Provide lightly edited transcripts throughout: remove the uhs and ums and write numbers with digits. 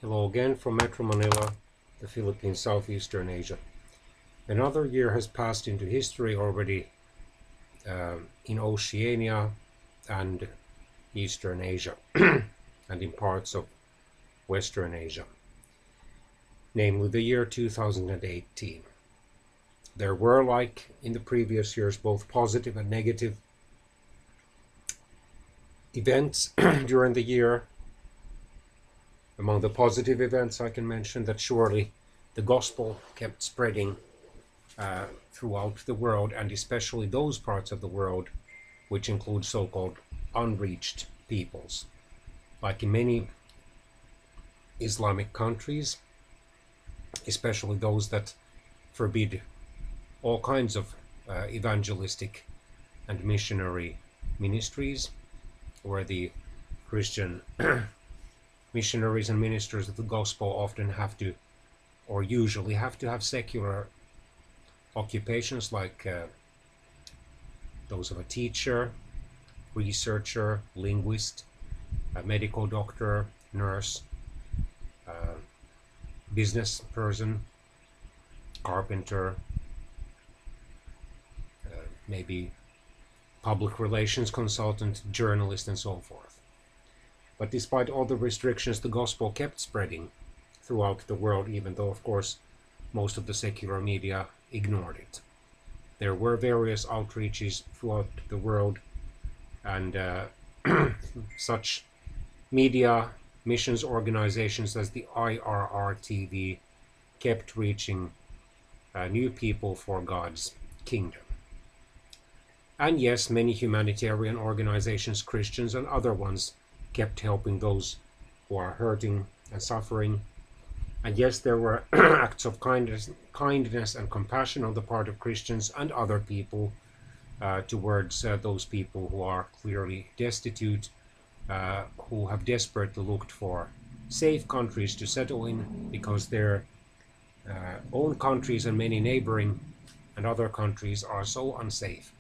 Hello again from Metro Manila, the Philippines, Southeastern Asia. Another year has passed into history already in Oceania and Eastern Asia, and in parts of Western Asia, namely the year 2018. There were, like in the previous years, both positive and negative events during the year. Among the positive events, I can mention that surely the gospel kept spreading throughout the world, and especially those parts of the world which include so-called unreached peoples. Like in many Islamic countries, especially those that forbid all kinds of evangelistic and missionary ministries, where the Christian missionaries and ministers of the gospel often have to, or usually have to, have secular occupations like those of a teacher, researcher, linguist, a medical doctor, nurse, business person, carpenter, maybe public relations consultant, journalist, and so forth. But despite all the restrictions, the gospel kept spreading throughout the world, even though, of course, most of the secular media ignored it. There were various outreaches throughout the world, and such media missions organizations as the IRR-TV kept reaching new people for God's kingdom. And yes, many humanitarian organizations, Christians and other ones, kept helping those who are hurting and suffering. And yes, there were acts of kindness and compassion on the part of Christians and other people towards those people who are clearly destitute, who have desperately looked for safe countries to settle in because their own countries and many neighboring and other countries are so unsafe,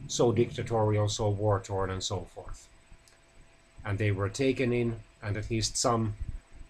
so dictatorial, so war-torn, and so forth. And they were taken in, and at least some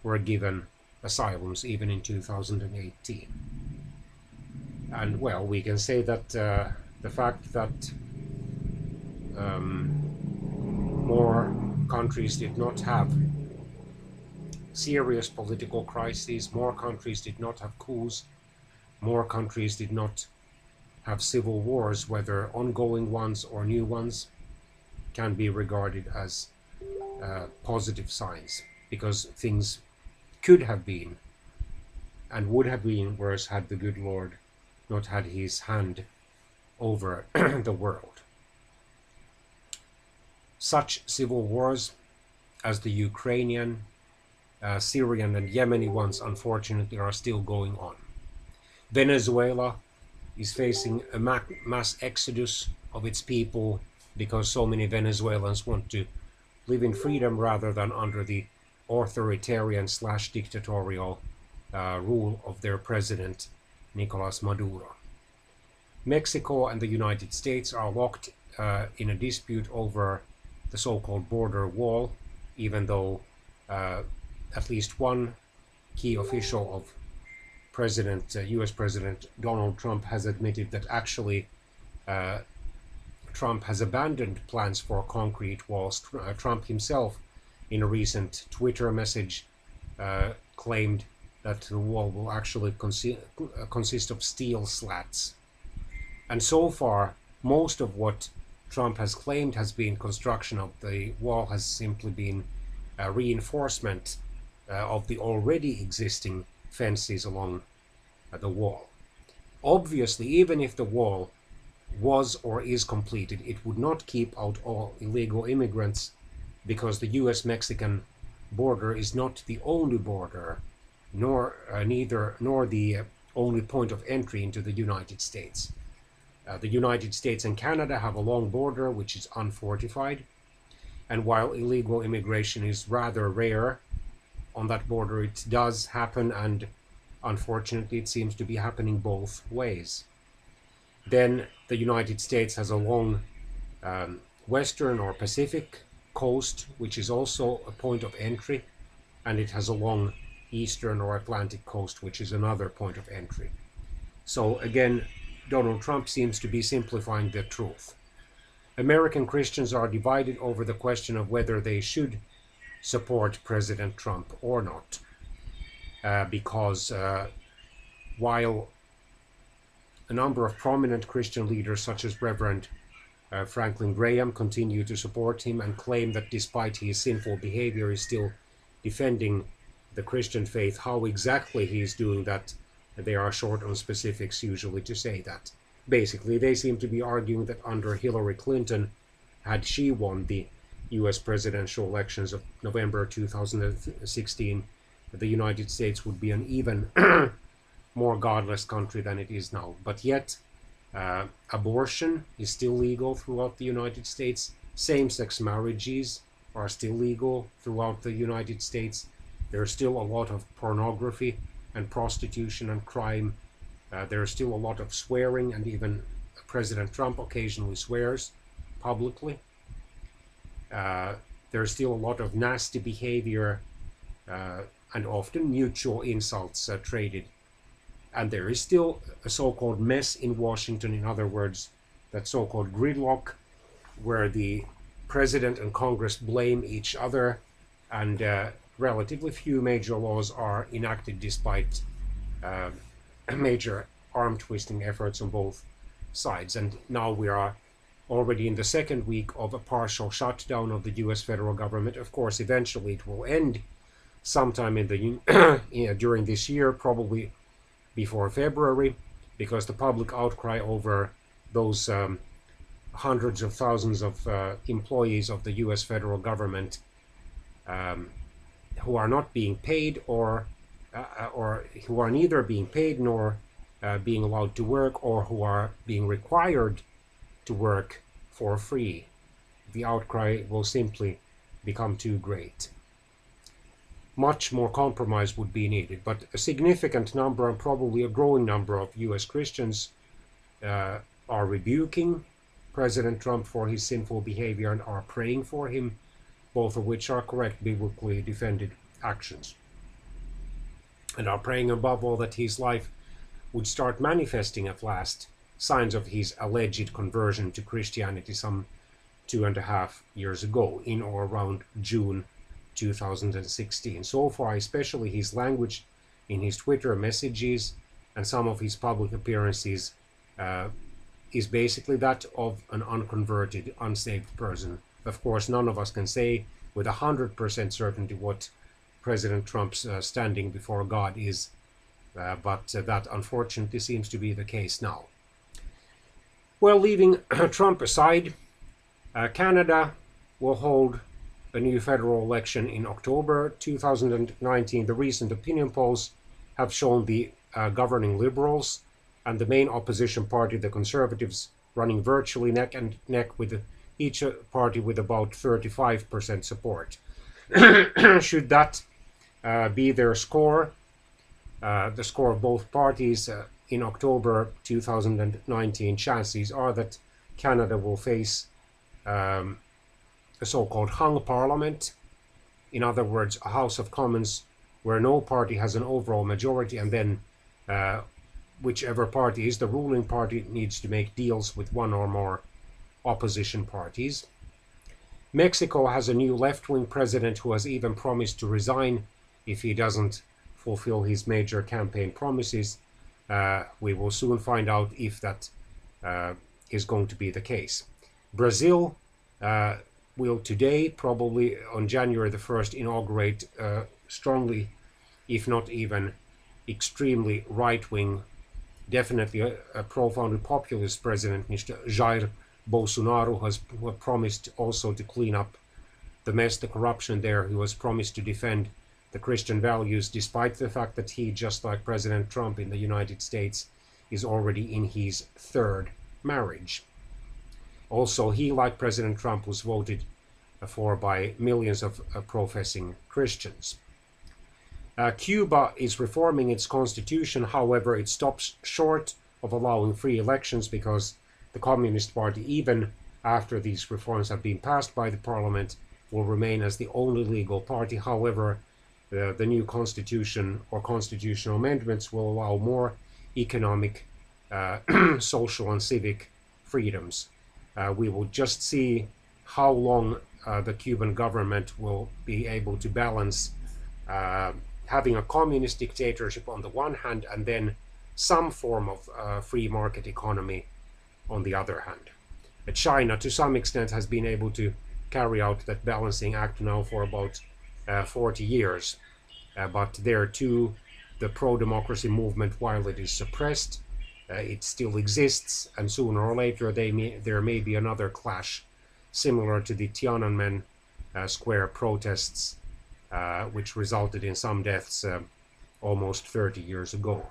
were given asylums even in 2018. And well, we can say that the fact that more countries did not have serious political crises, more countries did not have coups, more countries did not have civil wars, whether ongoing ones or new ones, can be regarded as positive signs, because things could have been and would have been worse had the good Lord not had his hand over the world. Such civil wars as the Ukrainian, Syrian, and Yemeni ones, unfortunately, are still going on. Venezuela is facing a mass exodus of its people because so many Venezuelans want to live in freedom rather than under the authoritarian/dictatorial rule of their president, Nicolas Maduro. Mexico and the United States are locked in a dispute over the so-called border wall, even though at least one key official of US President Donald Trump has admitted that actually Trump has abandoned plans for concrete walls. Trump himself, in a recent Twitter message, claimed that the wall will actually consist of steel slats. And so far, most of what Trump has claimed has been construction of the wall has simply been reinforcement of the already existing fences along the wall. Obviously, even if the wall was or is completed, it would not keep out all illegal immigrants, because the US-Mexican border is not the only border, nor the only point of entry into the United States. The United States and Canada have a long border which is unfortified, and while illegal immigration is rather rare on that border, it does happen, and unfortunately it seems to be happening both ways. Then the United States has a long western or Pacific coast, which is also a point of entry and it has a long eastern or Atlantic coast, which is another point of entry. So again, Donald Trump seems to be simplifying the truth. American Christians are divided over the question of whether they should support President Trump or not, because while a number of prominent Christian leaders such as Reverend Franklin Graham continue to support him and claim that despite his sinful behavior he's still defending the Christian faith, how exactly he is doing that, they are short on specifics usually to say that. Basically, they seem to be arguing that under Hillary Clinton, had she won the US presidential elections of November 2016, the United States would be an even more godless country than it is now. But yet, abortion is still legal throughout the United States. Same-sex marriages are still legal throughout the United States. There's still a lot of pornography and prostitution and crime. There's still a lot of swearing, and even President Trump occasionally swears publicly. There's still a lot of nasty behavior and often mutual insults traded. And there is still a so-called mess in Washington, in other words, that so-called gridlock, where the president and Congress blame each other, and relatively few major laws are enacted despite major arm-twisting efforts on both sides. And now we are already in the second week of a partial shutdown of the US federal government. Of course, eventually it will end sometime in the during this year, probably before February, because the public outcry over those hundreds of thousands of employees of the US federal government who are not being paid or who are neither being paid nor being allowed to work, or who are being required to work for free. The outcry will simply become too great. Much more compromise would be needed, but a significant number, and probably a growing number, of US Christians are rebuking President Trump for his sinful behavior and are praying for him, both of which are correct biblically defended actions, and are praying above all that his life would start manifesting at last signs of his alleged conversion to Christianity some 2.5 years ago, in or around June 2016. So far, especially his language in his Twitter messages and some of his public appearances is basically that of an unconverted, unsaved person. Of course, none of us can say with 100% certainty what President Trump's standing before God is, but that unfortunately seems to be the case now. Well, leaving Trump aside, Canada will hold a new federal election in October 2019. The recent opinion polls have shown the governing Liberals and the main opposition party, the Conservatives, running virtually neck and neck with each party with about 35% support. Should that be their score, the score of both parties in October 2019, chances are that Canada will face a so-called hung parliament. In other words, a House of Commons where no party has an overall majority, and then whichever party is the ruling party needs to make deals with one or more opposition parties. Mexico has a new left-wing president who has even promised to resign if he doesn't fulfill his major campaign promises. We will soon find out if that is going to be the case. Brazil will today, probably on January the 1st, inaugurate strongly, if not even extremely right-wing, definitely a profoundly populist president, Mr. Jair Bolsonaro, who has promised also to clean up the mess, the corruption there, who has promised to defend the Christian values, despite the fact that he, just like President Trump in the United States, is already in his third marriage. Also, he, like President Trump, was voted for by millions of professing Christians. Cuba is reforming its constitution. However, it stops short of allowing free elections because the Communist Party, even after these reforms have been passed by the parliament, will remain as the only legal party. However, the new constitution or constitutional amendments will allow more economic, social and civic freedoms. We will just see how long the Cuban government will be able to balance having a communist dictatorship on the one hand and then some form of free market economy on the other hand. China, to some extent, has been able to carry out that balancing act now for about 40 years. But there too, the pro-democracy movement, while it is suppressed, it still exists, and sooner or later there may be another clash, similar to the Tiananmen Square protests, which resulted in some deaths almost 30 years ago.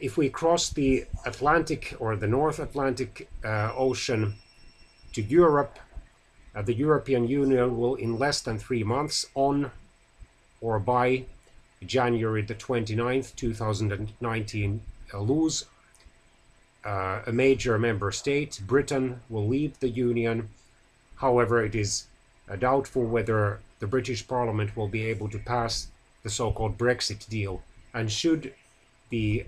If we cross the Atlantic or the North Atlantic Ocean to Europe, the European Union will in less than 3 months, on or by January the 29th, 2019, lose a major member state. Britain will leave the Union. However, it is doubtful whether the British Parliament will be able to pass the so-called Brexit deal. And should the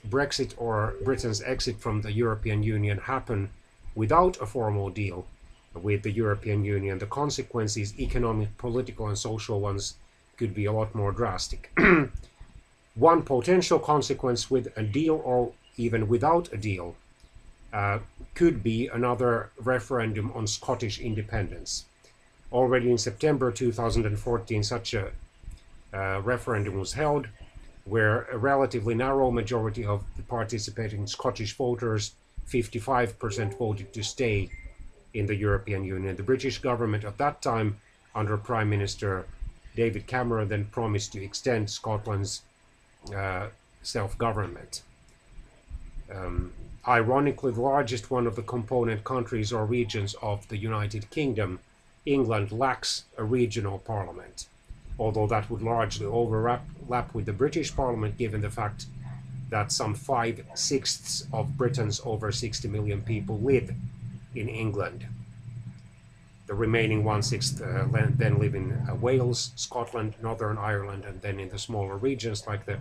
Brexit or Britain's exit from the European Union happen without a formal deal with the European Union, the consequences, economic, political and social ones, could be a lot more drastic. One potential consequence with a deal or even without a deal could be another referendum on Scottish independence. Already in September 2014, such a referendum was held, where a relatively narrow majority of the participating Scottish voters, 55%, voted to stay in the European Union. The British government at that time, under Prime Minister David Cameron, then promised to extend Scotland's self-government. Ironically, the largest one of the component countries or regions of the United Kingdom, England, lacks a regional parliament, although that would largely overlap with the British Parliament, given the fact that some 5/6 of Britain's over 60 million people live in England. The remaining 1/6 then live in Wales, Scotland, Northern Ireland, and then in the smaller regions like the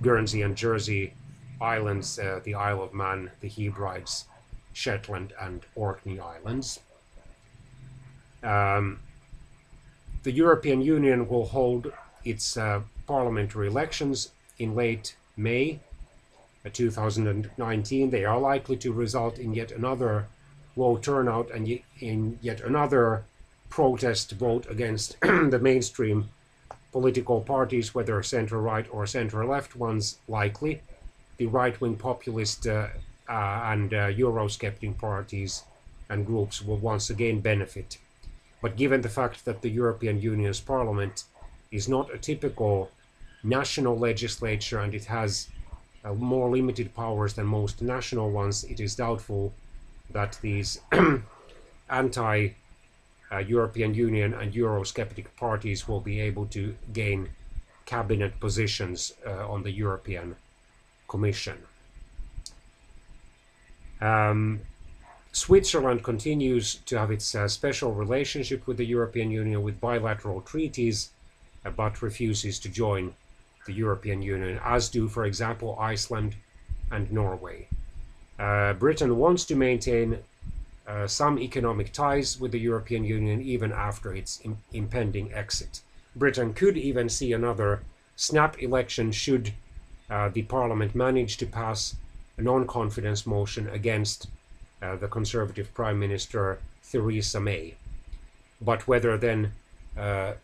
Guernsey and Jersey Islands, the Isle of Man, the Hebrides, Shetland, and Orkney Islands. The European Union will hold its parliamentary elections in late May 2019. They are likely to result in yet another low turnout and in yet another protest vote against the mainstream political parties, whether center-right or center-left ones, likely. The right-wing populist and Eurosceptic parties and groups will once again benefit. But given the fact that the European Union's parliament is not a typical national legislature and it has more limited powers than most national ones, it is doubtful that these anti-European Union and Eurosceptic parties will be able to gain cabinet positions on the European Commission. Switzerland continues to have its special relationship with the European Union with bilateral treaties, but refuses to join the European Union, as do, for example, Iceland and Norway. Britain wants to maintain some economic ties with the European Union even after its impending exit. Britain could even see another snap election should the Parliament manage to pass a non-confidence motion against the Conservative Prime Minister Theresa May. But whether then the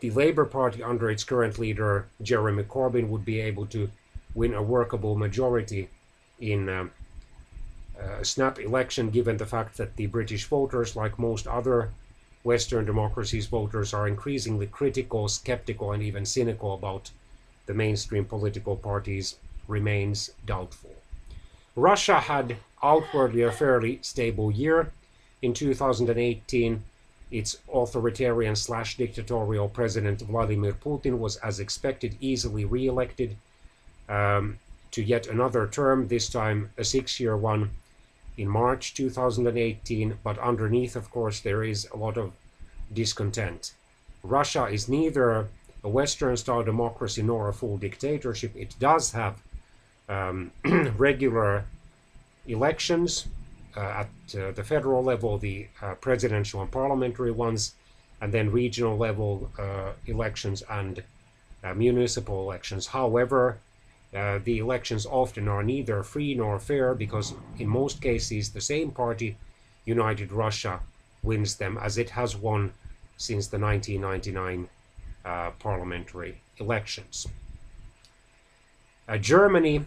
Labour Party under its current leader Jeremy Corbyn would be able to win a workable majority in a snap election, given the fact that the British voters, like most other Western democracies, voters are increasingly critical, skeptical, and even cynical about the mainstream political parties, remains doubtful. Russia had outwardly a fairly stable year. In 2018, its authoritarian/dictatorial president Vladimir Putin was, as expected, easily re-elected to yet another term, this time a 6-year one, in March 2018. But underneath, of course, there is a lot of discontent. Russia is neither a Western-style democracy nor a full dictatorship. It does have regular elections at the federal level, the presidential and parliamentary ones, and then regional level elections and municipal elections. However, the elections often are neither free nor fair because in most cases the same party, United Russia, wins them, as it has won since the 1999 parliamentary elections. Germany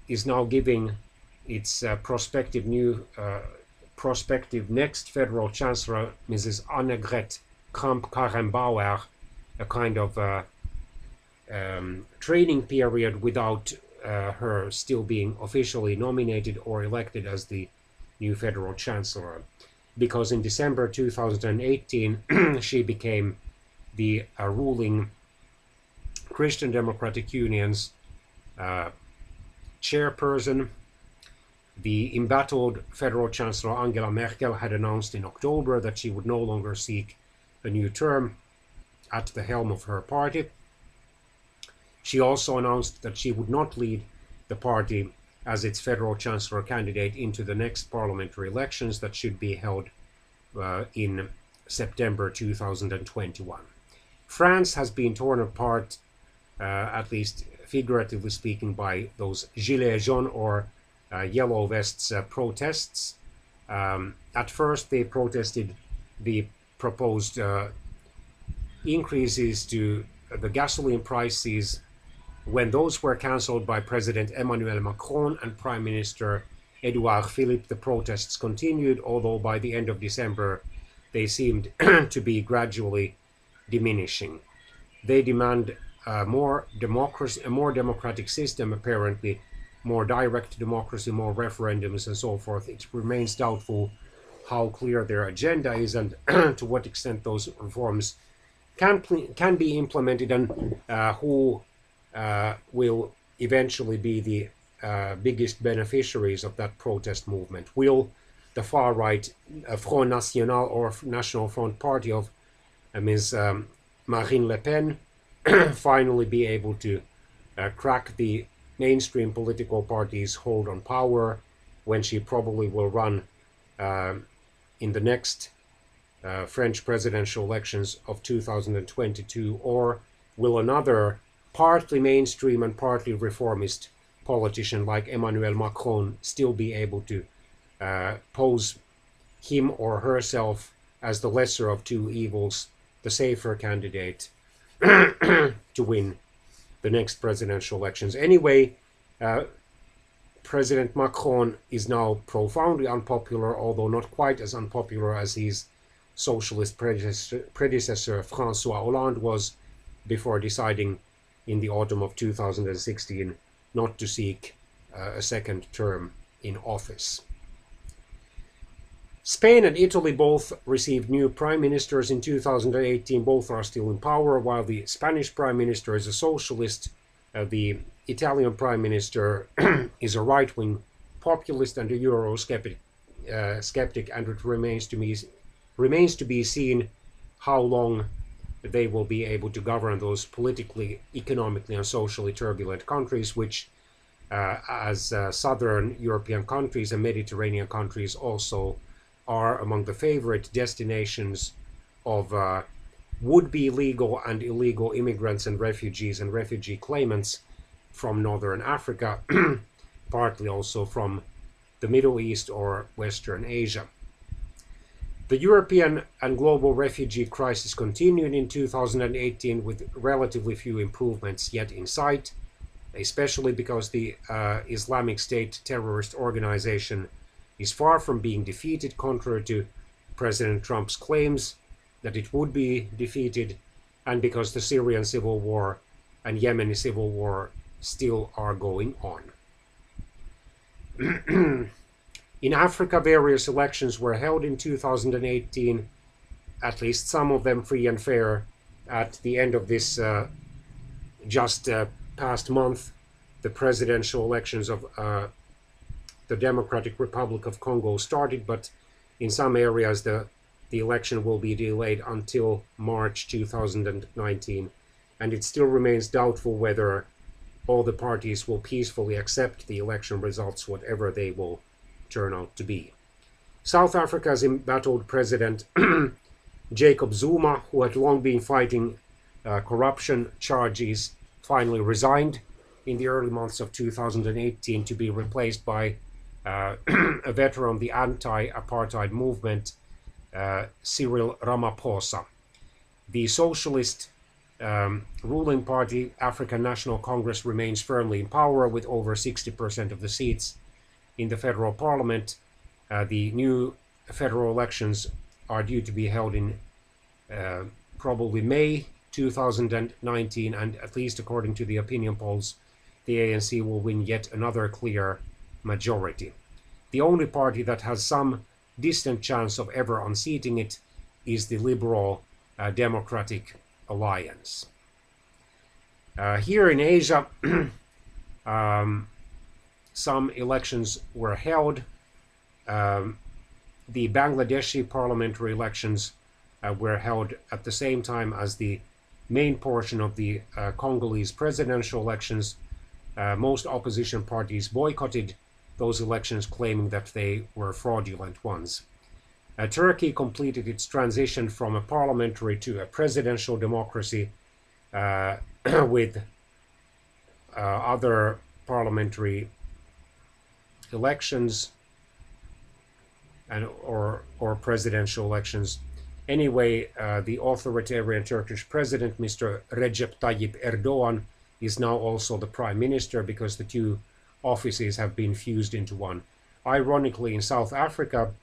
is now giving its prospective next federal chancellor, Mrs. Annegret Kramp-Karrenbauer, a kind of training period without her still being officially nominated or elected as the new federal chancellor, because in December 2018 she became the ruling Christian Democratic Union's chairperson. The embattled federal chancellor Angela Merkel had announced in October that she would no longer seek a new term at the helm of her party. She also announced that she would not lead the party as its federal chancellor candidate into the next parliamentary elections that should be held in September 2021. France has been torn apart, at least figuratively speaking, by those Gilets jaunes or yellow vests protests. At first they protested the proposed increases to the gasoline prices. When those were cancelled by President Emmanuel Macron and Prime Minister Edouard Philippe, the protests continued, although by the end of December they seemed to be gradually diminishing. They demand more democracy, a more democratic system, apparently, more direct democracy, more referendums and so forth. It remains doubtful how clear their agenda is and to what extent those reforms can be implemented, and who will eventually be the biggest beneficiaries of that protest movement. Will the far-right Front National or National Front Party of Ms. Marine Le Pen finally be able to crack the mainstream political party's hold on power when she probably will run in the next French presidential elections of 2022, or will another partly mainstream and partly reformist politician like Emmanuel Macron still be able to pose him or herself as the lesser of two evils, the safer candidate to win the next presidential elections? Anyway, President Macron is now profoundly unpopular, although not quite as unpopular as his socialist predecessor François Hollande was before deciding in the autumn of 2016 not to seek a second term in office. Spain and Italy both received new prime ministers in 2018. Both are still in power, while the Spanish prime minister is a socialist. The Italian prime minister is a right-wing populist and a Eurosceptic, and it remains to be seen how long they will be able to govern those politically, economically, and socially turbulent countries, which, as southern European countries and Mediterranean countries, also are among the favorite destinations of would-be legal and illegal immigrants and refugees and refugee claimants from northern Africa, partly also from the Middle East or Western Asia. The European and global refugee crisis continued in 2018 with relatively few improvements yet in sight, especially because the Islamic State terrorist organization is far from being defeated, contrary to President Trump's claims that it would be defeated, and because the Syrian civil war and Yemeni civil war still are going on. In Africa, various elections were held in 2018, at least some of them free and fair. At the end of this just past month, the presidential elections of the Democratic Republic of Congo started, but in some areas the the election will be delayed until March 2019, and it still remains doubtful whether all the parties will peacefully accept the election results, whatever they will turn out to be. South Africa's embattled president Jacob Zuma, who had long been fighting corruption charges, finally resigned in the early months of 2018 to be replaced by a veteran of the anti-apartheid movement, Cyril Ramaphosa. The socialist ruling party, African National Congress, remains firmly in power with over 60% of the seats in the federal parliament. The new federal elections are due to be held in probably May 2019, and at least according to the opinion polls, the ANC will win yet another clear majority. The only party that has some distant chance of ever unseating it is the Liberal Democratic Alliance. Here in Asia, some elections were held. The Bangladeshi parliamentary elections were held at the same time as the main portion of the Congolese presidential elections. Most opposition parties boycotted those elections, claiming that they were fraudulent ones. Turkey completed its transition from a parliamentary to a presidential democracy with other parliamentary elections and or presidential elections. Anyway, the authoritarian Turkish president, Mr. Recep Tayyip Erdogan, is now also the prime minister because the two offices have been fused into one. Ironically, in South Africa,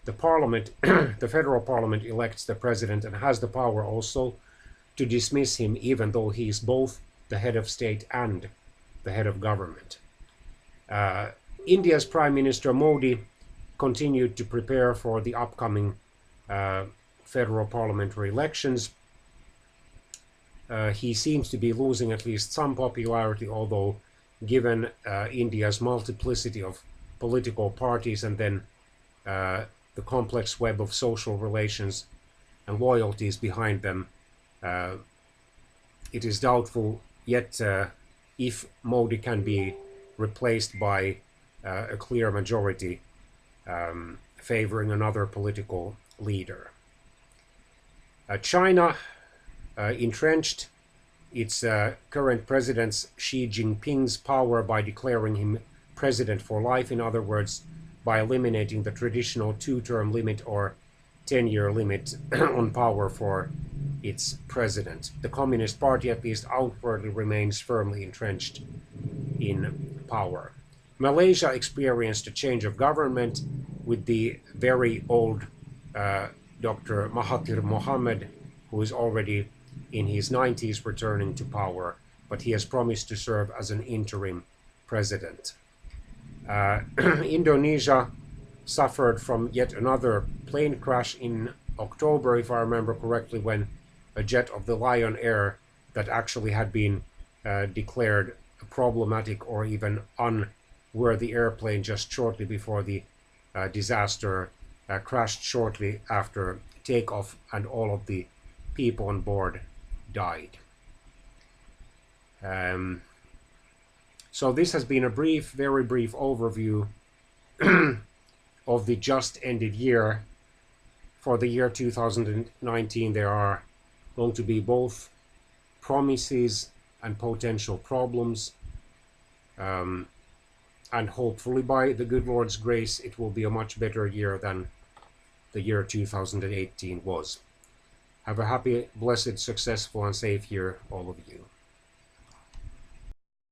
the parliament, the federal parliament, elects the president and has the power also to dismiss him, even though he is both the head of state and the head of government. India's Prime Minister Modi continued to prepare for the upcoming federal parliamentary elections. He seems to be losing at least some popularity, although given India's multiplicity of political parties and then the complex web of social relations and loyalties behind them, it is doubtful yet if Modi can be replaced by a clear majority favoring another political leader. China entrenched its current president Xi Jinping's power by declaring him president for life, in other words, by eliminating the traditional two-term limit or 10-year limit on power for its president. The Communist Party, at least outwardly, remains firmly entrenched in power. Malaysia experienced a change of government with the very old Dr. Mahathir Mohamad, who is already in his 90s, returning to power, but he has promised to serve as an interim president. Indonesia suffered from yet another plane crash in October, if I remember correctly, when a jet of the Lion Air that actually had been declared a problematic or even unworthy airplane just shortly before the disaster crashed shortly after takeoff, and all of the people on board died. So this has been a brief, very brief overview of the just ended year. For the year 2019, there are going to be both promises and potential problems. And hopefully, by the good Lord's grace, it will be a much better year than the year 2018 was. Have a happy, blessed, successful, and safe year, all of you.